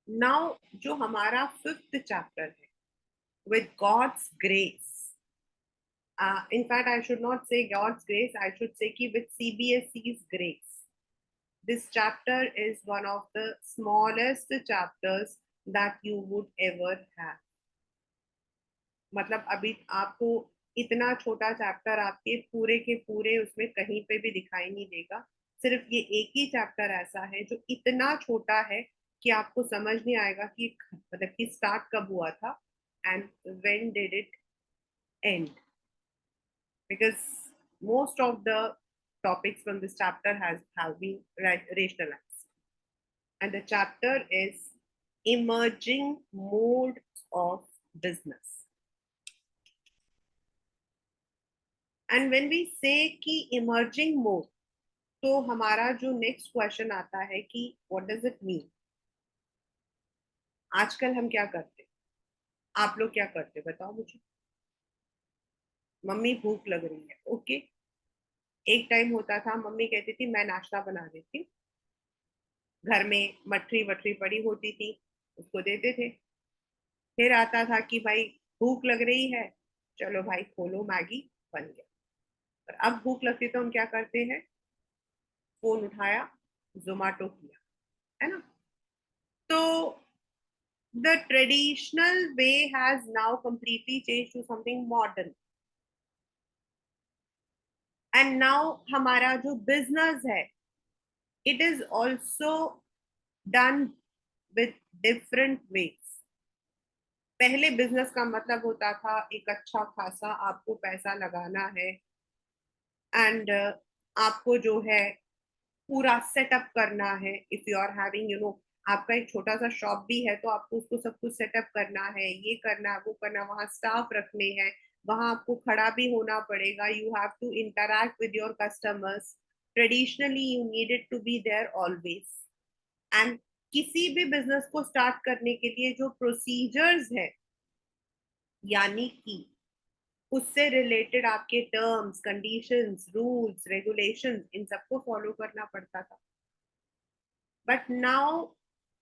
Now जो हमारा fifth chapter है, with God's grace, in fact I should not say God's grace, I should say कि with CBSE's grace, this chapter is one of the smallest chapters that you would ever have. मतलब अभी आपको इतना छोटा chapter आपके पूरे के पूरे उसमें कहीं पे भी दिखाई नहीं देगा। सिर्फ ये एक ही चैप्टर ऐसा है जो इतना छोटा है कि आपको समझ नहीं आएगा कि मतलब कि स्टार्ट कब हुआ था and when did it and, because most of the topics from this chapter have been rationalized, and the chapter is emerging modes of business. And when we say कि emerging mode, तो हमारा जो next question आता है कि what does it mean. आजकल हम क्या करते, आप लोग क्या करते बताओ मुझे। मम्मी भूख लग रही है, ओके। एक टाइम होता था मम्मी कहती थी मैं नाश्ता बना देती हूँ, घर में मठरी वठरी पड़ी होती थी, उसको देते थे। फिर आता था कि भाई भूख लग रही है, चलो भाई खोलो मैगी, बन गया। पर अब भूख लगती तो हम क्या करते हैं, फोन उठाया, जोमेटो किया, है ना। तो the traditional way has now completely changed to something modern, and now हमारा जो business है, it is also done with different ways. पहले बिजनेस का मतलब होता था एक अच्छा खासा आपको पैसा लगाना है, एंड आपको जो है पूरा सेटअप करना है। इफ यू आर हैविंग आपका एक छोटा सा शॉप भी है तो आपको उसको सब कुछ सेटअप करना है, ये करना है, वो करना, वहां स्टाफ रखने हैं, वहां आपको खड़ा भी होना पड़ेगा। You have to interact with your customers. Traditionally you needed to be there always. And किसी भी बिजनेस को स्टार्ट करने के लिए जो प्रोसीजर्स है, यानी कि उससे रिलेटेड आपके टर्म्स कंडीशंस रूल्स रेगुलेशंस, इन सबको फॉलो करना पड़ता था। But now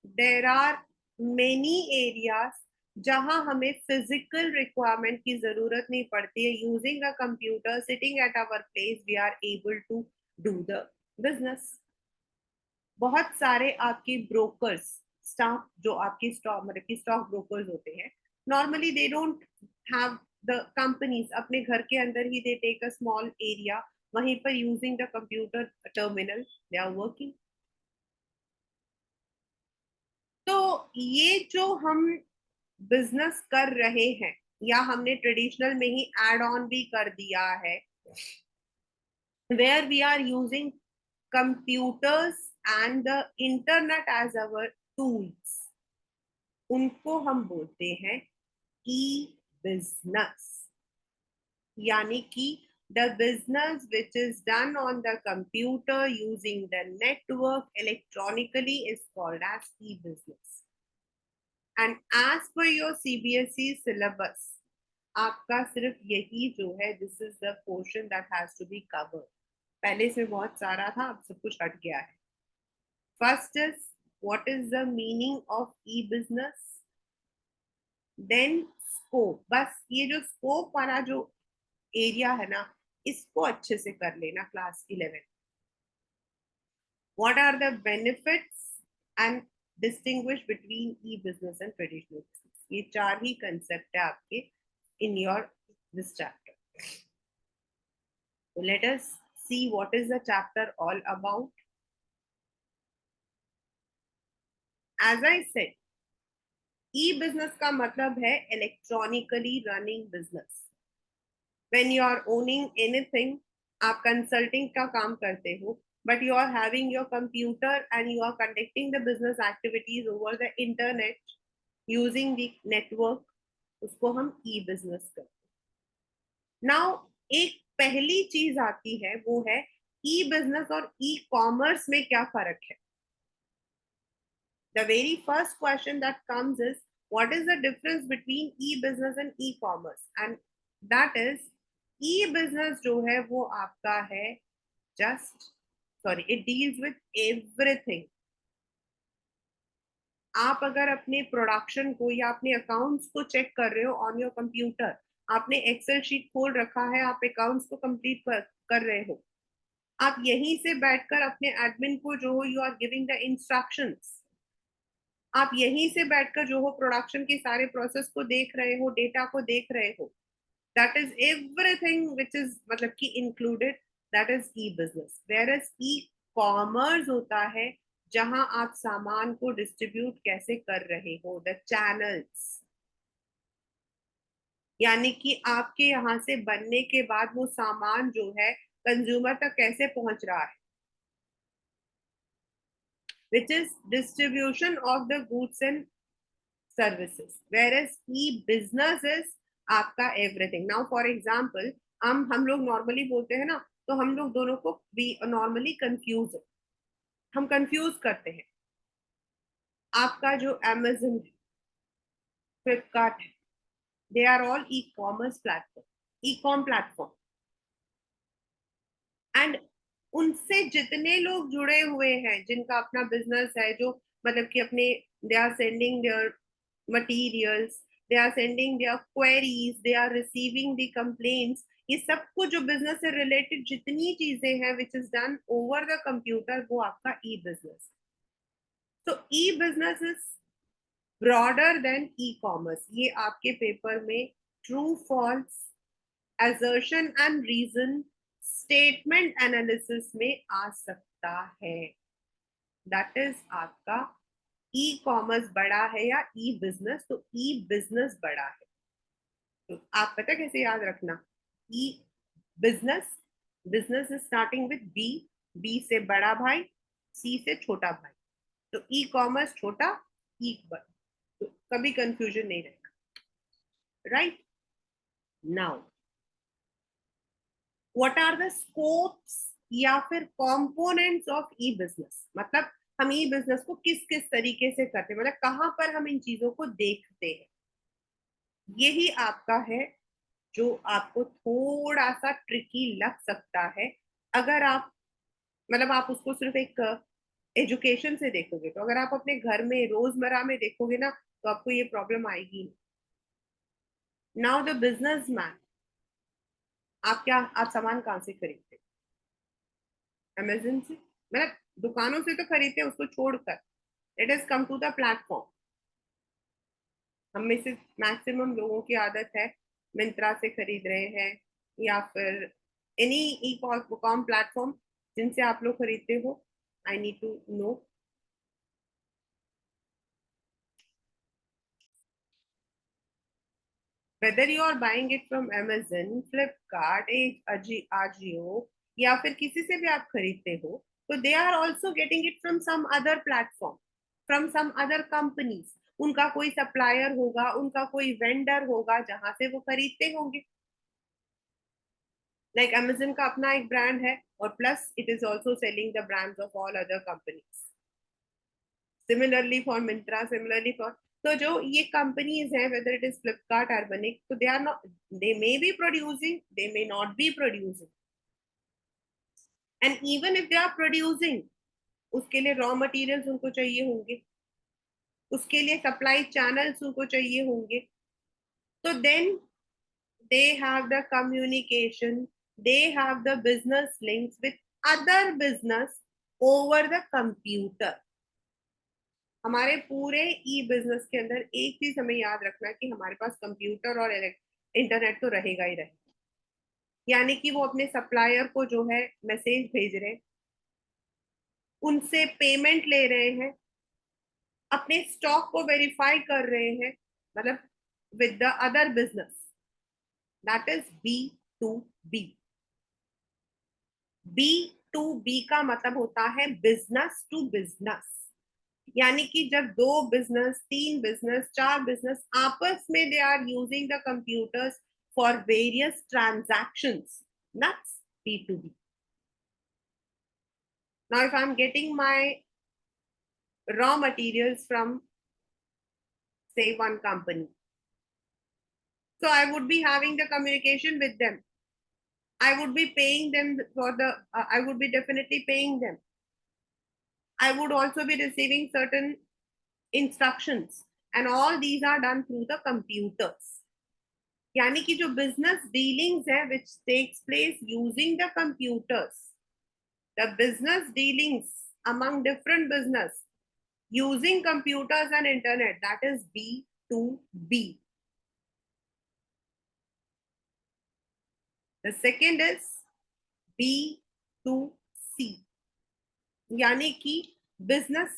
there are many areas जहां हमें फिजिकल रिक्वायरमेंट की जरूरत नहीं पड़ती है। Using a computer sitting at our place we are able to do the business. बहुत सारे आपके ब्रोकर्स स्टाफ जो आपकी स्टॉक मतलब की स्टॉक ब्रोकर्स होते हैं, normally they don't have the companies अपने घर के अंदर ही, they take a small area, वहीं पर using the computer terminal they are working. तो ये जो हम बिजनेस कर रहे हैं, या हमने ट्रेडिशनल में ही एड ऑन भी कर दिया है, where we are using computers and the internet as our tools, उनको हम बोलते हैं ई बिजनेस। यानी कि the business which is done on the computer using the network electronically is called as e-business. And as per your CBSE syllabus, आपका सिर्फ यही जो है, this is the portion that has to be covered. पहले से बहुत सारा था, अब सब कुछ हट गया है। First is what is the meaning of e business, then scope. बस ये जो स्कोप वाला जो एरिया है ना, इसको अच्छे से कर लेना class 11। What are the benefits and distinguish between e business and traditional business, ये चार ही कंसेप्ट है आपके in your this chapter. So let us see what is the chapter all about. As I said, e-business का मतलब है electronically running business. When you are owning anything, आप consulting का काम करते हो, but you are having your computer and you are conducting the business activities over the internet using the network, उसको हम e-business करते हैं। Now एक पहली चीज आती है, वो है ई बिजनेस और ई कॉमर्स में क्या फर्क है। The very first question that comes is what is the difference between e business and e commerce, and that is e business जो है वो आपका है just, sorry, it deals with everything. आप अगर अपने प्रोडक्शन को या अपने अकाउंट्स को चेक कर रहे हो ऑन योर कंप्यूटर, आपने एक्सेल शीट खोल रखा है, आप अकाउंट्स को कंप्लीट कर रहे हो, आप यहीं से बैठकर अपने एडमिन को जो हो, you are giving the instructions, आप यहीं से बैठकर जो हो प्रोडक्शन के सारे प्रोसेस को देख रहे हो, डेटा को देख रहे हो, that is everything which is मतलब कि included, that is e business. Where is e commerce होता है जहां आप सामान को डिस्ट्रीब्यूट कैसे कर रहे हो, द चैनल्स, यानी कि आपके यहाँ से बनने के बाद वो सामान जो है कंज्यूमर तक कैसे पहुंच रहा है, which is distribution of the goods and services, whereas e-business is आपका everything. Now for example, हम लोग नॉर्मली बोलते हैं ना, तो हम लोग दोनों को we नॉर्मली कंफ्यूज, हम कंफ्यूज करते हैं। आपका जो Amazon है, फ्लिपकार्ट है, they are all e commerce platform, e com platform, and उनसे जितने लोग जुड़े हुए हैं जिनका अपना बिजनेस है, जो मतलब कि अपने they are sending their materials, they are sending their queries, they are receiving the complaints, ये सब कुछ जो बिजनेस से रिलेटेड जितनी चीजें हैं which is done over the computer, वो आपका ई बिजनेस। तो e business is broader than e commerce. ये आपके पेपर में true false, assertion and reason, statement analysis में आ सकता है। दैट इज आपका ई कॉमर्स बड़ा है या ई बिजनेस, तो ई बिजनेस बड़ा है। तो आप पता कैसे याद रखना, e business, business is starting with B, B से बड़ा भाई, सी से छोटा भाई, तो ई कॉमर्स छोटा, ई बड़ा, तो कभी कंफ्यूजन नहीं रहेगा, right. Now what are the scopes या फिर कंपोनेंट्स ऑफ ई बिजनेस, मतलब हम ई बिजनेस को किस किस तरीके से करते हैं, मतलब कहां पर हम इन चीजों को देखते हैं, यही आपका है जो आपको थोड़ा सा ट्रिकी लग सकता है। अगर आप मतलब आप उसको सिर्फ एक एजुकेशन से देखोगे, तो अगर आप अपने घर में रोजमर्रा में देखोगे ना, तो आपको ये प्रॉब्लम आएगी। नाउ द बिजनेस मैन, आप सामान कहाँ से खरीदते, अमेजन से, मतलब दुकानों से तो खरीदते हैं, उसको छोड़कर let us come to the platform. हम में से मैक्सिमम लोगों की आदत है मिंत्रा से खरीद रहे हैं, या फिर एनी ई कॉम प्लेटफॉर्म जिनसे आप लोग खरीदते हो। I need to know whether you are buying it from Amazon, Flipkart, Ajio, या फिर किसी से भी आप खरीदते हो, तो they are also getting it from some other platform, from some other companies. उनका कोई सप्लायर होगा, उनका कोई वेंडर होगा जहां से वो खरीदते होंगे। लाइक Amazon का अपना एक ब्रांड है, और plus it is also selling the brands of all other companies, similarly for Myntra, similarly for, तो जो ये कंपनीज हैं, whether it is Flipkart, Urbanic, तो they are not, they may be producing, they may not be producing, and even if they are producing, उसके लिए raw materials उनको चाहिए होंगे, उसके लिए सप्लाई चैनल्स उनको चाहिए होंगे, तो then they have the communication, they have the business links with other business over the computer. हमारे पूरे ई बिजनेस के अंदर एक चीज हमें याद रखना है कि हमारे पास कंप्यूटर और इंटरनेट तो रहेगा ही रहेगा, यानी कि वो अपने सप्लायर को जो है मैसेज भेज रहे हैं, उनसे पेमेंट ले रहे हैं, अपने स्टॉक को वेरीफाई कर रहे हैं, मतलब with the other business, that is B to B. B to B का मतलब होता है बिजनेस टू बिजनेस, यानी कि जब दो बिजनेस, तीन बिजनेस, चार बिजनेस आपस में they are using the computers for various transactions, that's B to B. Now if I am getting my raw materials from say one company, so I would be having the communication with them, I would be paying them for the I would be definitely paying them, I would also be receiving certain instructions, and all these are done through the computers. यानी कि जो business dealings है which takes place using the computers, the business dealings among different business using computers and internet, that is B2B. The second is B2C, यानी कि business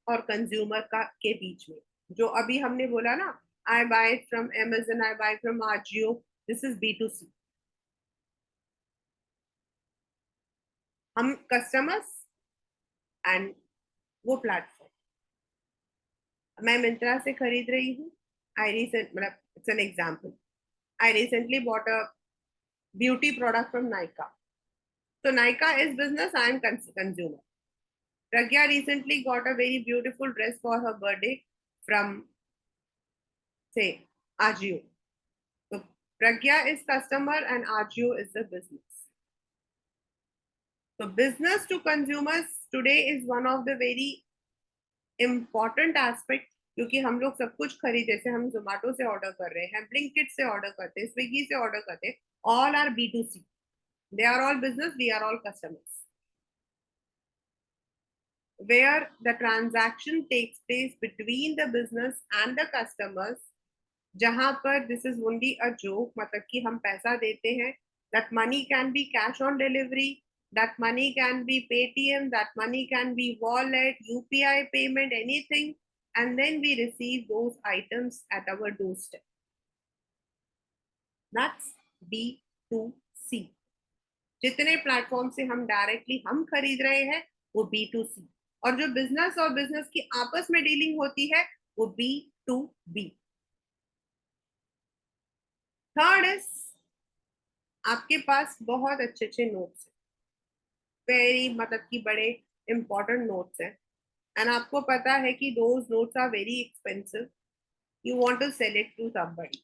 और consumer का के बीच में, जो अभी हमने बोला ना, I buy from Amazon, I buy from Ajio, this is B2C. हम कस्टमर्स एंड वो प्लेटफॉर्म. मैं मिंत्रा से खरीद रही हूँ. आई रिसेंट मतलब it's an example, I recently bought a beauty product from Nykaa. So Nykaa is business, I am consumer. Pragya recently got a very beautiful dress for her birthday from, say, Ajio. So Pragya is customer and Ajio is the business. So business to consumers today is one of the very important aspect, क्योंकि हम लोग सब कुछ खरीद, जैसे हम जोमेटो से order कर रहे हैं, ब्लिंकिट से ऑर्डर करते हैं, स्विगी से ऑर्डर करते हैं, all are B2C. They are all business, we are all customers. Where the transaction takes place between the business and the customers, जहां पर this is only a joke, मतलब कि हम पैसा देते हैं, that money can be cash on delivery, that money can be Paytm, that money can be wallet, UPI payment, anything, and then we receive those items at our doorstep. That's B2C. जितने platform से हम directly हम खरीद रहे हैं वो B2C, और जो बिजनेस और बिजनेस की आपस में डीलिंग होती है वो B2B. थर्ड इज, आपके पास बहुत अच्छे अच्छे नोट्स हैं, वेरी मतलब कि बड़े इंपॉर्टेंट नोट्स हैं, एंड आपको पता है कि those notes are very expensive. You want to sell it to somebody.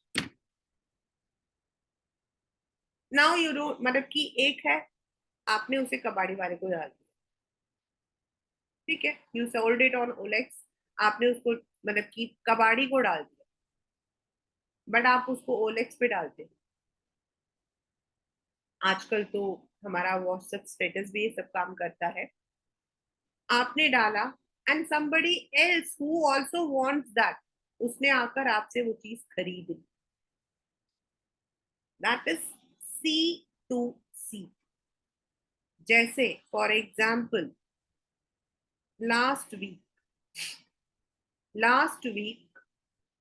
Now you don't, मतलब कि एक है, आपने उसे कबाड़ी वाले को डाल दिया, ठीक है, you sold it on OLX, आपने उसको मतलब कि कबाड़ी को डाल दिया, बट आप उसको OLX पे डालते हैं. आजकल तो हमारा व्हाट्सएप स्टेटस भी ये सब काम करता है. आपने डाला and somebody else who also wants that, उसने आकर आपसे वो चीज खरीद ली. That is C2C. जैसे for example last week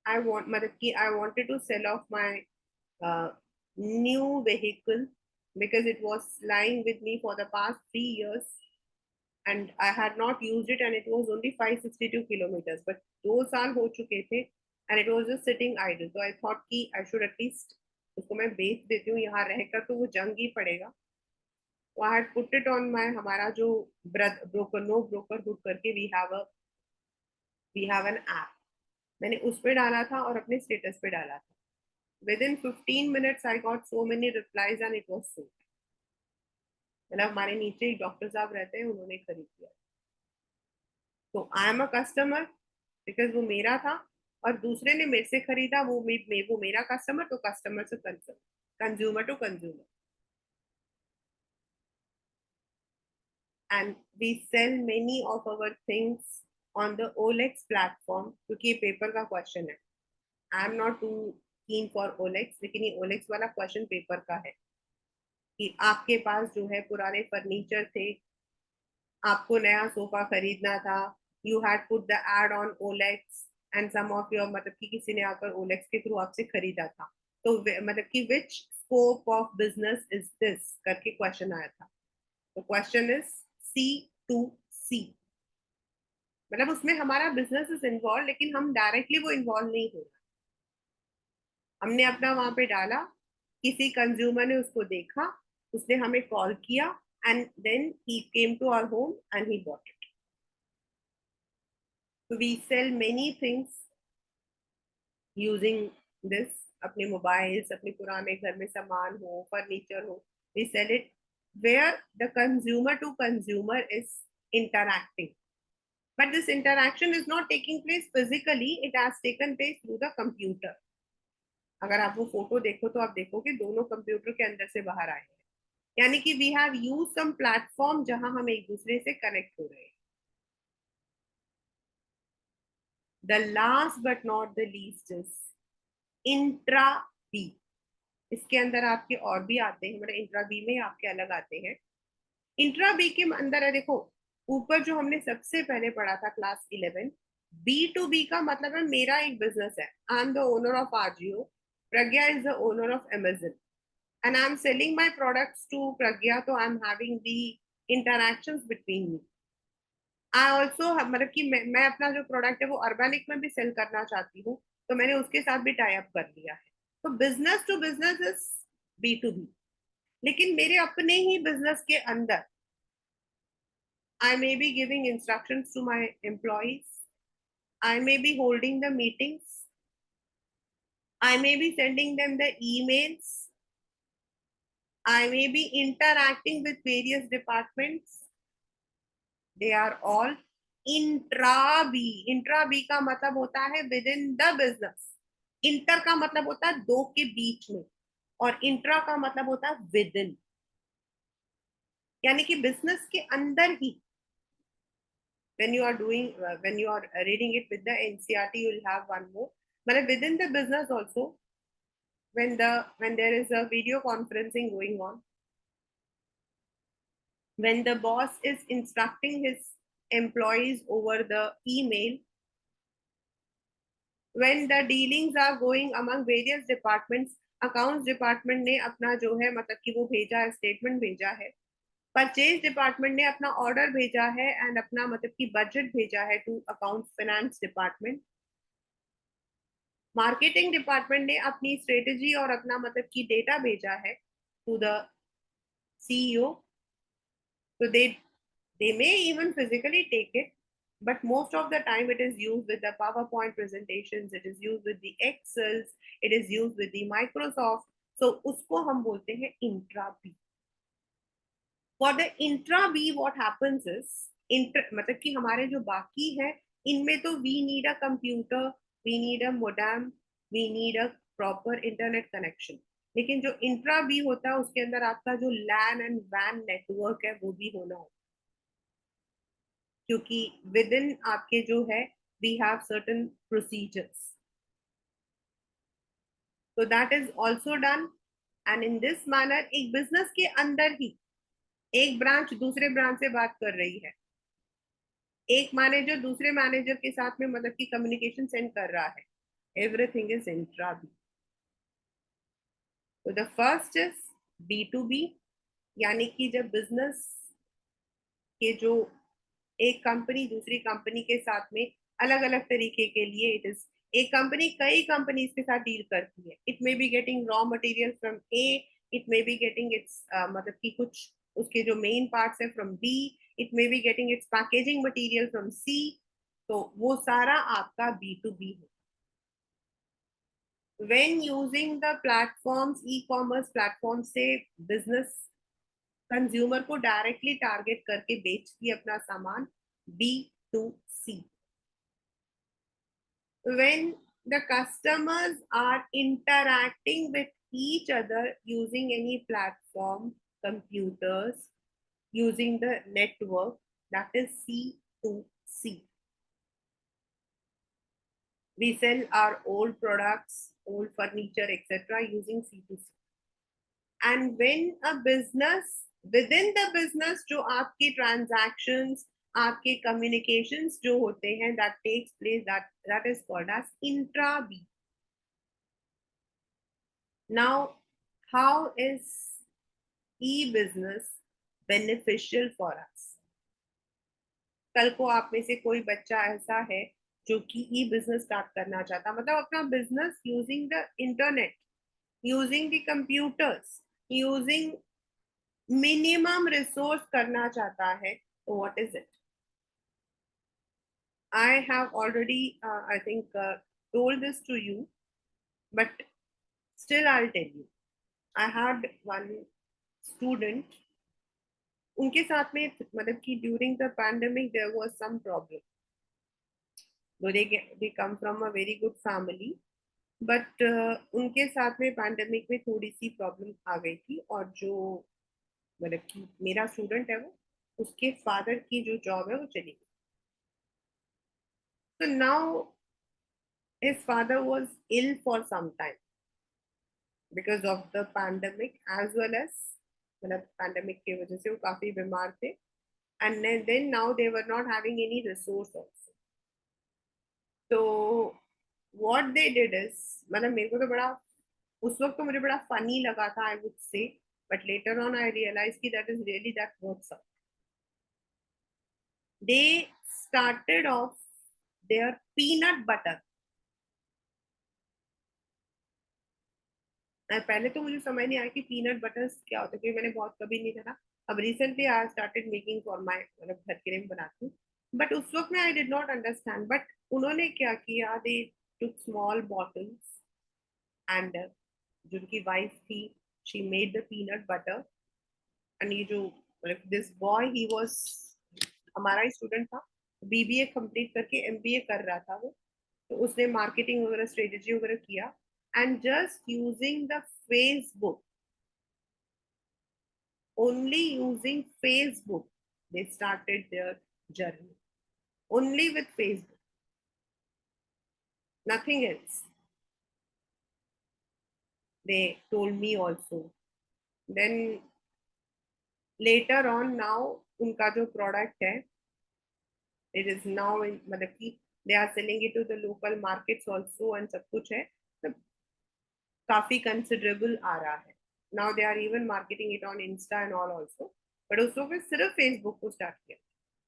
I want मतलब कि I wanted to sell off my new vehicle because it was lying with me for the past 3 years and I had not used it, and it was only 562 kilometers, but 2 साल हो चुके थे and it was just sitting idle. So I thought कि I should at least उसको मैं बेच देती हूँ, यहाँ रहकर तो वो जंग ही पड़ेगा. So I had put it on my, हमारा जो broker, no brokerhood करके we have an app, मैंने उस पे डाला था और अपने स्टेटस पे डाला था. Within 15 minutes I got so many replies and it was sold. मतलब हमारे नीचे एक डॉक्टर साहब रहते हैं, उन्होंने खरीद लिया. तो I am a customer because वो मेरा था, और दूसरे ने मेरे से खरीदा, वो मेरा कस्टमर, तो कस्टमर से consumer to consumer. And we sell many of our things on the OLX platform, क्योंकि ये पेपर का क्वेश्चन है. I am not too keen for OLX, लेकिन ये OLX वाला क्वेश्चन पेपर का है कि आपके पास जो है पुराने फर्नीचर थे, आपको नया सोफा खरीदना था, you had put the ad on OLX and some of your, मतलब कि किसी ने आकर OLX के थ्रू आपसे खरीदा था, तो मतलब कि which scope of business is this करके क्वेश्चन आया था. तो क्वेश्चन इज C2C, मतलब उसमें हमारा बिजनेस इज इन्वॉल्व, लेकिन हम डायरेक्टली वो इन्वॉल्व नहीं हो रहा. हमने अपना वहां पे डाला, किसी कंज्यूमर ने उसको देखा, उसने हमें कॉल किया, and then he came to our home and he bought it. So we sell many things using this. अपने मोबाइल्स, अपने पुराने घर में सामान हो, फर्नीचर हो, we sell it where the consumer to consumer is interacting. but this interaction is not taking place physically, it has taken place through the computer. अगर आप वो फोटो देखो तो आप देखोगे दोनों कंप्यूटर के अंदर से बाहर आए हैं, यानी कि we have use some platform जहां हम एक दूसरे से कनेक्ट हो रहे हैं. The last but not the least is intra B. इसके अंदर आपके और भी आते हैं, मतलब इंट्रा बी में आपके अलग आते हैं. इंट्रा बी के अंदर है, देखो ऊपर जो हमने सबसे पहले पढ़ा था क्लास 11, बी टू बी का मतलब है मेरा एक बिजनेस है. I am the owner of RGO, Pragya is the owner of Amazon, and I'm selling my products to Pragya, so I'm having the interactions between me. I also मतलब कि मैं अपना जो प्रोडक्ट है वो ऑर्गेनिक में भी सेल करना चाहती हूँ, तो मैंने उसके साथ भी टाई अप कर लिया है. तो business to business is B to B. लेकिन मेरे अपने ही बिजनेस के अंदर I may be giving instructions to my employees, I may be holding the meetings, I may be sending them the emails, I may be interacting with various departments. They are all intra B. Intra B का मतलब होता है within the business. Inter का मतलब होता है दो के बीच में, और इंट्रा का मतलब होता है विद इन, यानी कि बिजनेस के अंदर ही. When you are reading it with the NCRT, you will have one more, मतलब within the business also, when there is a video conferencing going on, when the boss is instructing his employees over the email, when the dealings are going among various departments, accounts department ने अपना जो है मतलब कि वो भेजा है, statement भेजा है. परचेज डिपार्टमेंट ने अपना ऑर्डर भेजा है एंड अपना मतलब कि बजट भेजा है to accounts finance department. Marketing department ने अपनी स्ट्रेटेजी और अपना मतलब की डेटा भेजा है to the CEO. So they may even physically take it, but most of the time it is used with the PowerPoint presentations, it is used with the Excels, it is used with the Microsoft. So उसको हम बोलते हैं intra B. For the intra B what happens is, मतलब कि हमारे जो बाकी है इनमें तो we need a computer, we need a modem, we need a proper internet connection. लेकिन जो इंट्रा बी होता है उसके अंदर आपका जो लैन एंड वैन नेटवर्क है वो भी होना होता है, क्योंकि विद इन आपके जो है वी हैव सर्टेन प्रोसीजर्स. तो that is also done. And in this manner एक बिजनेस के अंदर ही एक ब्रांच दूसरे ब्रांच से बात कर रही है, एक मैनेजर दूसरे मैनेजर के साथ में मतलब की कम्युनिकेशन सेंड कर रहा है. Everything is intra B. तो the first is B to B, यानी कि जब बिजनेस के जो एक कंपनी दूसरी कंपनी के साथ में अलग अलग तरीके के लिए इट इज, एक कंपनी कई कंपनीज के साथ डील करती है. It may be getting raw material from A, it may be getting its मतलब कि कुछ उसके जो मेन पार्ट्स है from B, it may be getting its packaging material from C. तो वो सारा आपका बी टू बी है. when using the platforms, e-commerce platform से बिजनेस कंज्यूमर को डायरेक्टली टारगेट करके बेचती है अपना सामान, B to C. when the customers are interacting with each other using any platform, computers, using the network, that is C to C. We sell our old products, old furniture, etc. using C to C. And when a business, within the business जो आपकी transactions, आपके communications जो होते हैं, that takes place, that is called as intra B. Now, how is e-business beneficial for us? कल को आप में से कोई बच्चा ऐसा है जो कि ई बिजनेस स्टार्ट करना चाहता, मतलब अपना business using the internet, using the computers, using minimum resource करना चाहता है, तो what is it? I have already, I think, told this to you, but still I'll tell you. I had one student, उनके साथ में मतलब कि during the pandemic there was some problem. They come from a very good family, but उनके साथ में pandemic में थोड़ी सी प्रॉब्लम आ गई थी, और जो मतलब कि मेरा स्टूडेंट है वो, उसके फादर की जो जॉब है वो चली गई. तो now his father was ill for some time because of the pandemic as well as, मतलब पैंडेमिक की वजह से वो काफी बीमार थे, and then now they were not having any resource also. तो what they did is, मतलब मेरे को तो बड़ा, उस वक्त तो मुझे बड़ा फनी लगा था, I would say, but later on I realise कि that is really that works out. They started off their peanut butter. पहले तो मुझे समझ नहीं आया कि पीनट बटर क्या होता है, क्योंकि मैंने बहुत कभी नहीं खाना. अब recently I started making for my, मतलब घर के लिए मैं बनाती हूँ, बट उस वक्त में I did not understand. But उन्होंने क्या किया, दे टुक स्मॉल बॉटल्स, एंड जो उनकी वाइफ थी, she made the peanut butter. And ये जो, मतलब दिस बॉय, ही वाज हमारा ही स्टूडेंट था, बीबीए कंप्लीट करके एमबीए कर रहा था वो. तो उसने मार्केटिंग वगैरह स्ट्रेटेजी वगैरह किया, and just using the Facebook, only using Facebook, they started their journey. Only with Facebook, nothing else. They told me also. Then later on, now उनका जो product है, it is now in, मतलब कि they are selling it to the local markets also, and सब कुछ है, तो काफी considerable आ रहा है. Now they are even marketing it on Insta and all also. But उस वक्त सिर्फ Facebook को start किया,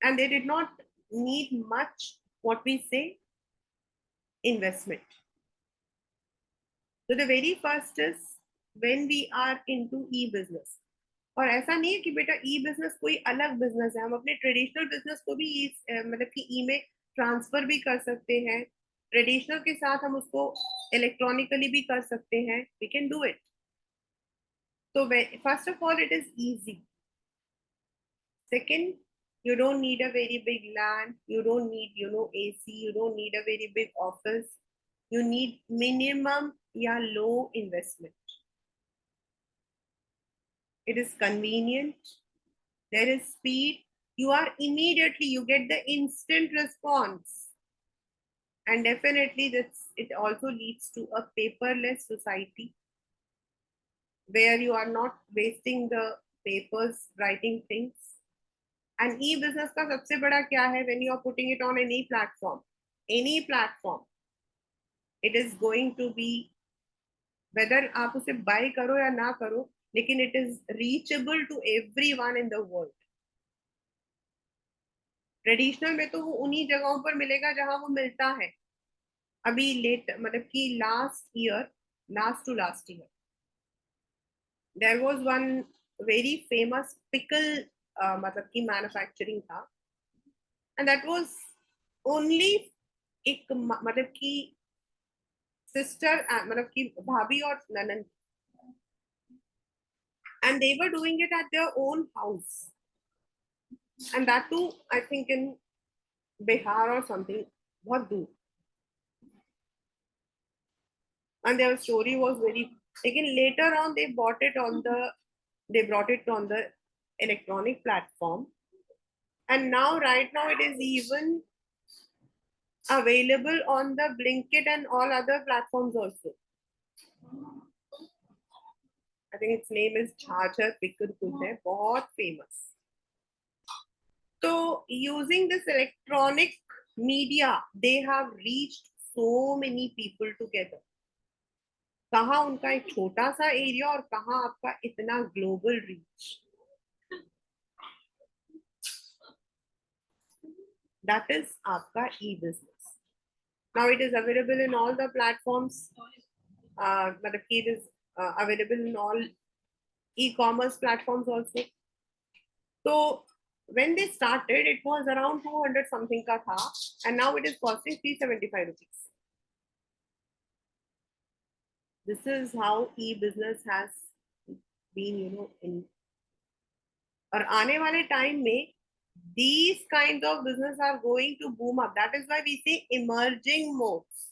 and they did not need much, what we say, investment. So the very first is when we are into e-business. और ऐसा नहीं है कि बेटा ई बिजनेस कोई अलग बिजनेस है, हम अपने ट्रेडिशनल बिजनेस को भी मतलब कि ई में ट्रांसफर भी कर सकते हैं. ट्रेडिशनल के साथ हम उसको इलेक्ट्रॉनिकली भी कर सकते हैं, वी कैन डू इट. तो first of all it is easy. Second, you don't need a very big land, you don't need, AC, you don't need a very big office, you need minimum या low investment. It is convenient, there is speed, you are immediately, you get the instant response, and definitely this, it also leads to a paperless society where you are not wasting the papers writing things. And e-business का सबसे बड़ा क्या है, when you are putting it on any platform, it is going to be, whether आप उसे buy करो या ना करो, लेकिन it is reachable to everyone in the world. Traditional में तो वो उन्हीं जगहों पर मिलेगा जहां वो मिलता है. अभी लेट, मतलब कि last to last year there was one very famous pickle, मतलब कि मैन्युफैक्चरिंग था, एंड दैट वाज ओनली एक, मतलब कि सिस्टर, मतलब कि भाभी और ननन, and they were doing it at their own house, and that too I think in Bihar और समथिंग, बहुत दूर. And their story was very, again later on they brought it on the electronic platform, and now right now it is even available on the Blinkit and all other platforms also. I think its name is Jhajhar Pickle Kuch hai, बहुत famous. So using this electronic media, they have reached so many people together. कहाँ उनका एक छोटा सा area और कहाँ आपका इतना ग्लोबल रीच. That is आपका e-business. Now it is available in all the platforms. मतलब कि it is available in all e-commerce platforms also. So when they started, it was around 200 something का था, and now it is costing 375 rupees. This is how e-business has been, in. और आने वाले time में these kinds of business are going to boom up. That is why we say emerging modes.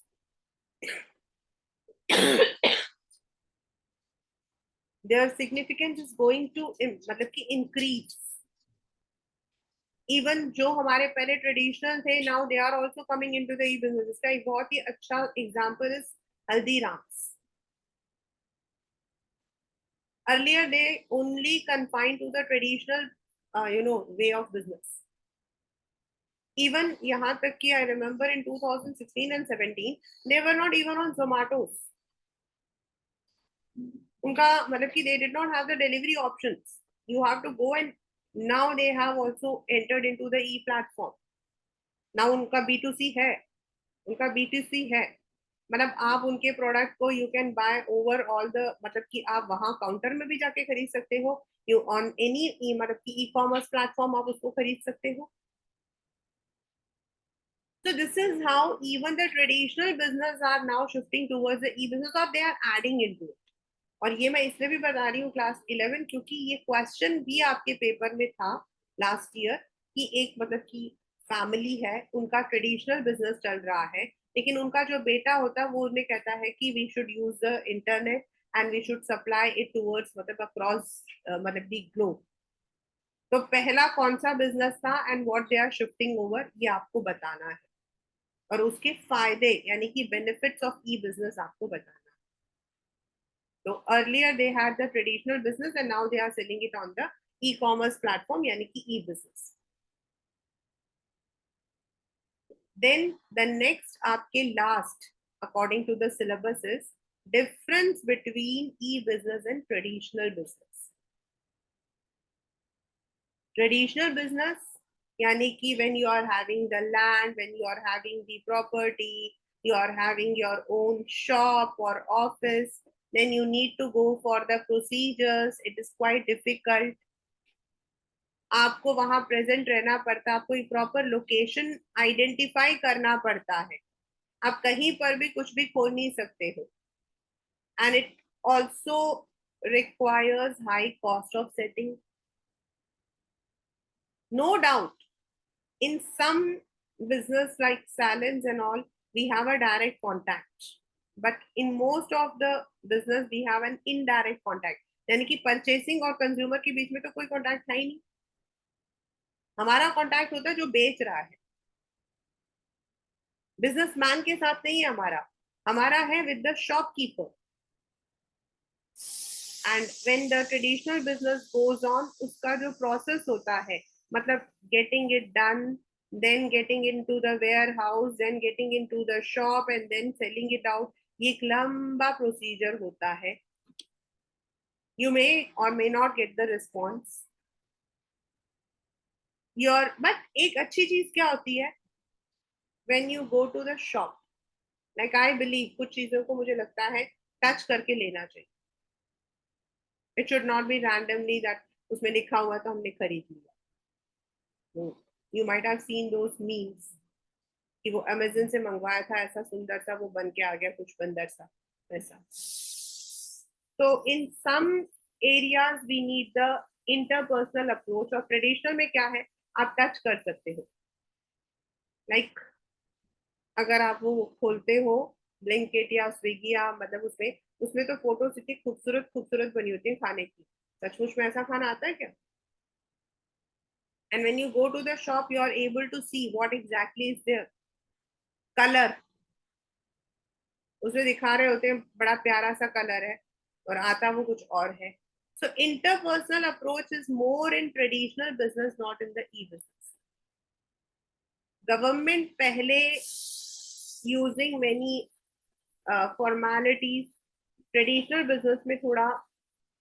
Their significance is going to मतलब कि increase. Even जो हमारे पहले traditional थे, now they are also coming into the e-business. इसका एक बहुत ही अच्छा example is Haldiram's. Earlier they only confined to the traditional way of business. Even यहाँ तक कि I remember in 2016 and 17 they were not even on Zomatos. उनका मतलब कि they did not have the delivery options. You have to go, and now they have also entered into the e-platform. Now उनका B2C है, उनका B2C है. मतलब आप उनके प्रोडक्ट को you can buy over all the, मतलब कि आप वहां काउंटर में भी जाके खरीद सकते हो, यू ऑन एनी मतलब कि ई कॉमर्स प्लेटफॉर्म आप उसको खरीद सकते हो. So this is how even the traditional business are now shifting towards the e-business, or they are adding into it. और ये मैं इसलिए भी बता रही हूँ क्लास 11 क्योंकि ये क्वेश्चन भी आपके पेपर में था लास्ट ईयर कि एक मतलब कि फैमिली है, उनका ट्रेडिशनल बिजनेस चल रहा है, लेकिन उनका जो बेटा होता है वो उन्हें कहता है कि we should use the internet and we should supply it towards मतलब अक्रॉस मतलब दी ग्लोब. तो पहला कौन सा बिजनेस था and what they are shifting over, ये आपको बताना है, और उसके फायदे यानी कि बेनिफिट्स ऑफ ई बिजनेस आपको बताना. So earlier they had the traditional business and now they are selling it on the e-commerce platform, yani ki e-business. Then the next आपके last according to the syllabus is difference between e-business and traditional business. Traditional business yani ki when you are having the land, when you are having the property, you are having your own shop or office, then you need to go for the procedures. It is quite difficult. आपको वहां present रहना पड़ता है, आपको एक proper location identify करना पड़ता है, आप कहीं पर भी कुछ भी खोल नहीं सकते हो. And it also requires high cost of setting. No doubt in some business like salons and all, we have a direct contact, but in most of the business we have an indirect contact. यानी कि purchasing और consumer के बीच में तो कोई contact है ही नहीं. हमारा कॉन्टैक्ट होता है जो बेच रहा है, बिजनेसमैन के साथ नहीं है हमारा, हमारा है with the shopkeeper. And when the traditional business goes on, उसका जो प्रोसेस होता है मतलब getting it done, then getting into the warehouse, then getting into the shop and then selling it out, ये एक लंबा प्रोसीजर होता है. You may or may not get the response. But एक अच्छी चीज क्या होती है, when you go to the shop, like I believe कुछ चीजों को मुझे लगता है टच करके लेना चाहिए. It should not be randomly that उसमें लिखा हुआ तो हमने खरीद लिया. You might have seen those memes कि वो अमेज़न से मंगवाया था, ऐसा सुंदर सा वो बन के आ गया, कुछ बंदर सा ऐसा. तो in some areas we need the interpersonal approach. और ट्रेडिशनल में क्या है, आप टच कर सकते हो. लाइक अगर आप वो खोलते हो ब्लिंकिट या स्विगी या मतलब उसमें उसमें तो फोटोज इतनी खूबसूरत खूबसूरत बनी होती है खाने की. सचमुच में ऐसा खाना आता है क्या? And when you go to the shop, you are able to see what exactly is there. Color, उसमें दिखा रहे होते हैं बड़ा प्यारा सा कलर है और आता वो कुछ और है. So interpersonal approach is more in traditional business, not in the e-business. Government पहले using many formalities traditional business में थोड़ा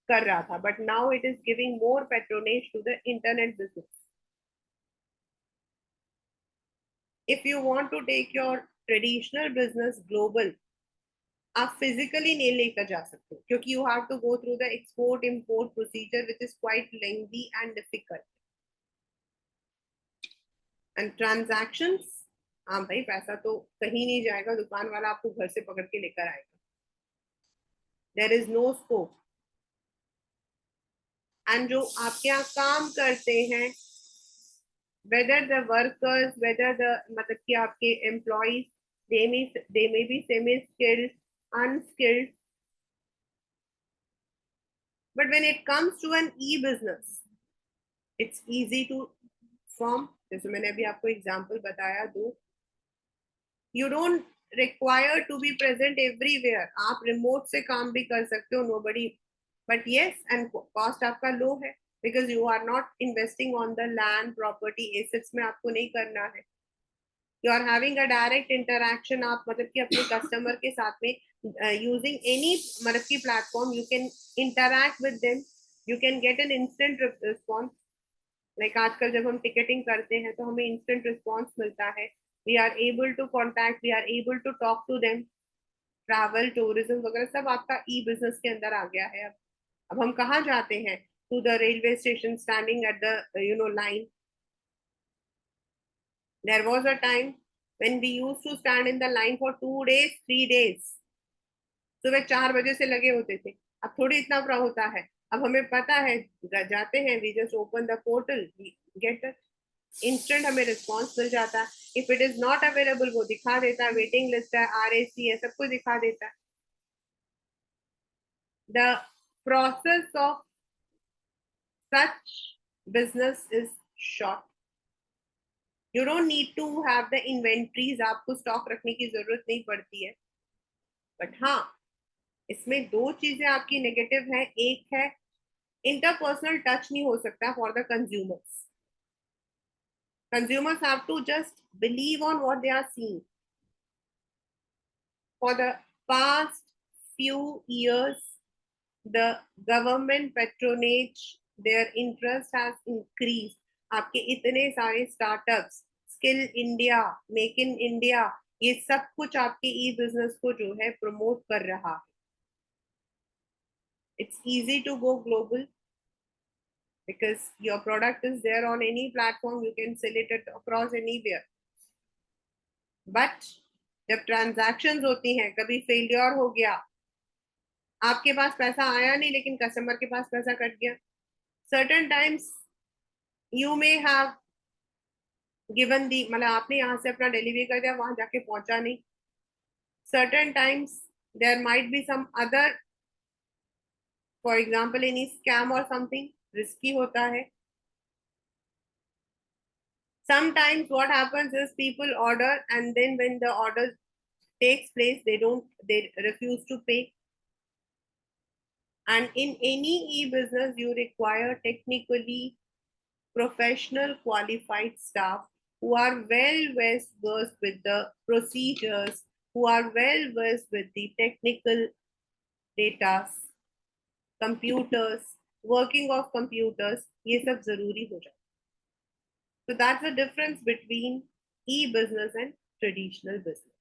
कर रहा था, but now it is giving more patronage to the internet business. If you want to take your traditional business global, आप physically नहीं लेकर जा सकते क्योंकि you have to go through the export import procedure which is quite lengthy and difficult. And transactions, हाँ भाई पैसा तो कहीं नहीं जाएगा, दुकान वाला आपको घर से पकड़ के लेकर आएगा. There is no scope. And जो आपके यहाँ काम करते हैं whether the workers, whether the मतलब कि आपके employees, they may be semi skilled, unskilled, but when it comes to an e business, it's easy to form. जैसे मैंने अभी आपको एग्जांपल बताया दो, you don't require to be present everywhere. आप remote से काम भी कर सकते हो, nobody, but yes, and cost आपका low है because you are not investing on the land, property, assets में आपको नहीं करना है. You are having a direct interaction. आप मतलब कि अपने कस्टमर के साथ में using any मतलब की platform, you can interact with them, you can get an instant response. Like आजकल जब हम टिकटिंग करते हैं तो हमें instant response मिलता है. We are able to contact, we are able to talk to them. Travel, tourism वगैरह सब आपका ई बिजनेस के अंदर आ गया है. अब हम कहाँ जाते हैं? To the railway station, standing at the line. There was a time when we used to stand in the line for 2 days, 3 days. सुबह 4 बजे से लगे होते थे. अब थोड़ी इतना बड़ा होता है. अब हमें पता है, जाते हैं, we just open the portal, we get instant हमें रिस्पॉन्स मिल जाता है. If it is not available वो दिखा देता है, वेटिंग लिस्ट है, RAC है, सब कुछ दिखा देता है. The process of such business is short. You don't need to have the inventories. आपको स्टॉक रखने की जरूरत नहीं पड़ती है. बट हाँ, इसमें दो चीजें आपकी नेगेटिव है. एक है इंटरपर्सनल टच नहीं हो सकता for the consumers. Consumers have to just believe on what they are seeing. For the past few years, the government patronage, their interest has increased. आपके इतने सारे startups, skill India, make in India, ये सब कुछ आपके ई business को जो है प्रमोट कर रहा है. It's easy to go global because your product is there on any platform, you can sell it across anywhere. But जब ट्रांजैक्शंस होती हैं, कभी फेलियर हो गया, आपके पास पैसा आया नहीं लेकिन कस्टमर के पास पैसा कट गया. Certain times you may have given the, मतलब आपने यहाँ से अपना डिलीवरी कर दिया, वहां जाके पहुंचा नहीं. Certain times there might be some other, for example any scam और समथिंग, रिस्की होता है. Sometimes what happens is people order and then when the order takes place, they refuse to pay. And in any e-business, you require technically professional qualified staff who are well versed with the procedures, who are well versed with the technical data, computers, working of computers. ये सब जरूरी हो जाता. So that's the difference between e-business and traditional business.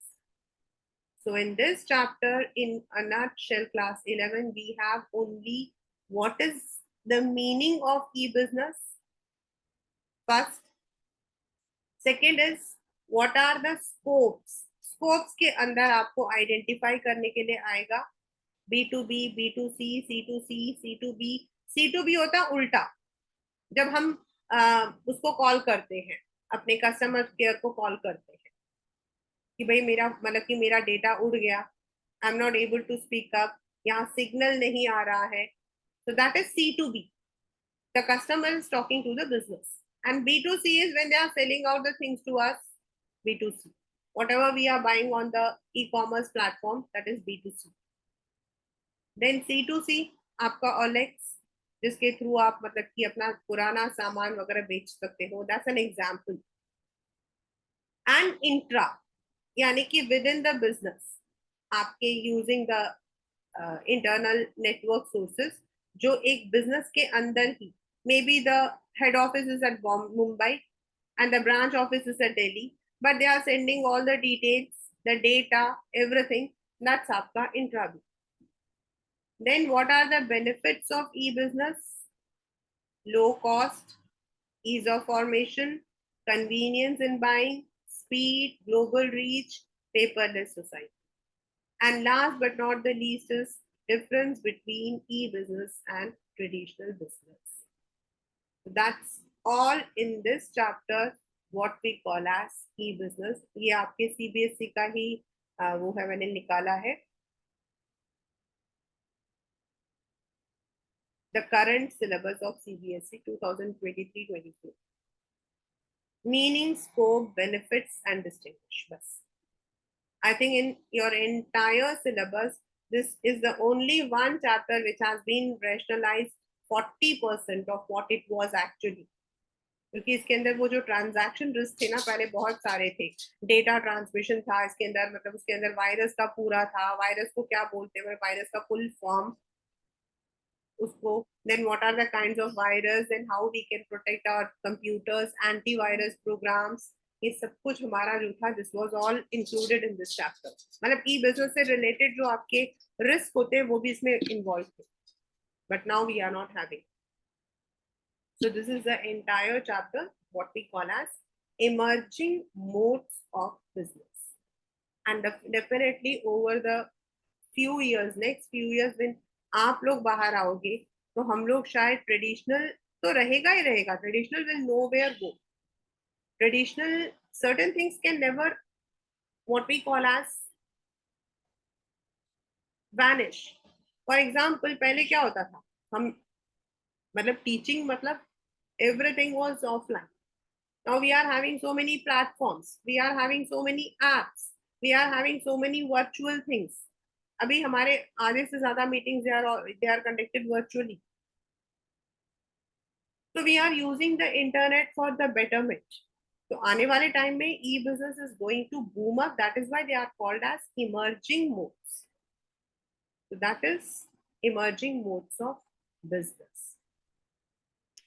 So in this chapter, in a nutshell, class 11, we have only what is the meaning of e-business. First. Second is what are the scopes. Scopes के अंदर आपको identify करने के लिए आएगा B2B, B2C, C2C, C2B. C2B होता है उल्टा. जब हम उसको कॉल करते हैं, अपने कस्टमर केयर को कॉल करते हैं कि भाई मेरा मतलब कि मेरा डेटा उड़ गया, I am not able to speak up, यहाँ सिग्नल नहीं आ रहा है. So that is C2B. The customer is talking to the business. And B2C is when they are selling out the things to us. B2C. Whatever we are buying on the e-commerce platform, that is B2C. Then C2C, आपका OLX, जिसके through आप मतलब कि अपना पुराना सामान वगैरह बेच सकते हो. That's an example. And intra, यानी कि within the business, आपके using the internal network sources, जो एक business के अंदर ही, maybe the head office is at Mumbai and the branch office is at Delhi, but they are sending all the details, the data, everything. That's आपका intra. Then what are the benefits of e-business? Low cost, ease of formation, convenience in buying, speed, global reach, paperless society. And last but not the least is difference between e-business and traditional business. So that's all in this chapter what we call as e-business. ये आपके CBSE का ही वो है, मैंने निकाला है. The current syllabus of CBSE 2023-24. Meaning, scope, benefits, and distinguish. बस. I think in your entire syllabus, this is the only one chapter which has been rationalized 40% of what it was actually. क्योंकि इसके अंदर वो जो transaction risk थे ना, पहले बहुत सारे थे. डेटा ट्रांसमिशन था इसके अंदर, मतलब उसके अंदर वायरस का पूरा था. वायरस को क्या बोलते हैं, वायरस का फुल फॉर्म उसको, then what are the kinds of virus and how we can protect our computers, antivirus programs, ये सब कुछ हमारा जो था, this was all included in this chapter. मतलब ई बिजनेस से रिलेटेड जो आपके रिस्क होते हैं वो भी इसमें इन्वॉल्व थे, but now we are not having. So this is the entire chapter, what we call as emerging modes of business. And definitely over the few years, next few years, when आप लोग बाहर आओगे तो हम लोग शायद traditional तो रहेगा ही रहेगा. Traditional will nowhere go. Traditional certain things can never, what we call as, vanish. For example, पहले क्या होता था, हम मतलब टीचिंग मतलब everything was offline. Now we are having so many platforms, we are having so many apps, we are having so many virtual things. अभी हमारे आधे से ज्यादा meetings they are conducted virtually. So we are using the internet for the betterment. तो आने वाले time में e business is going to boom up. That is why they are called as emerging modes. So that is emerging modes of business.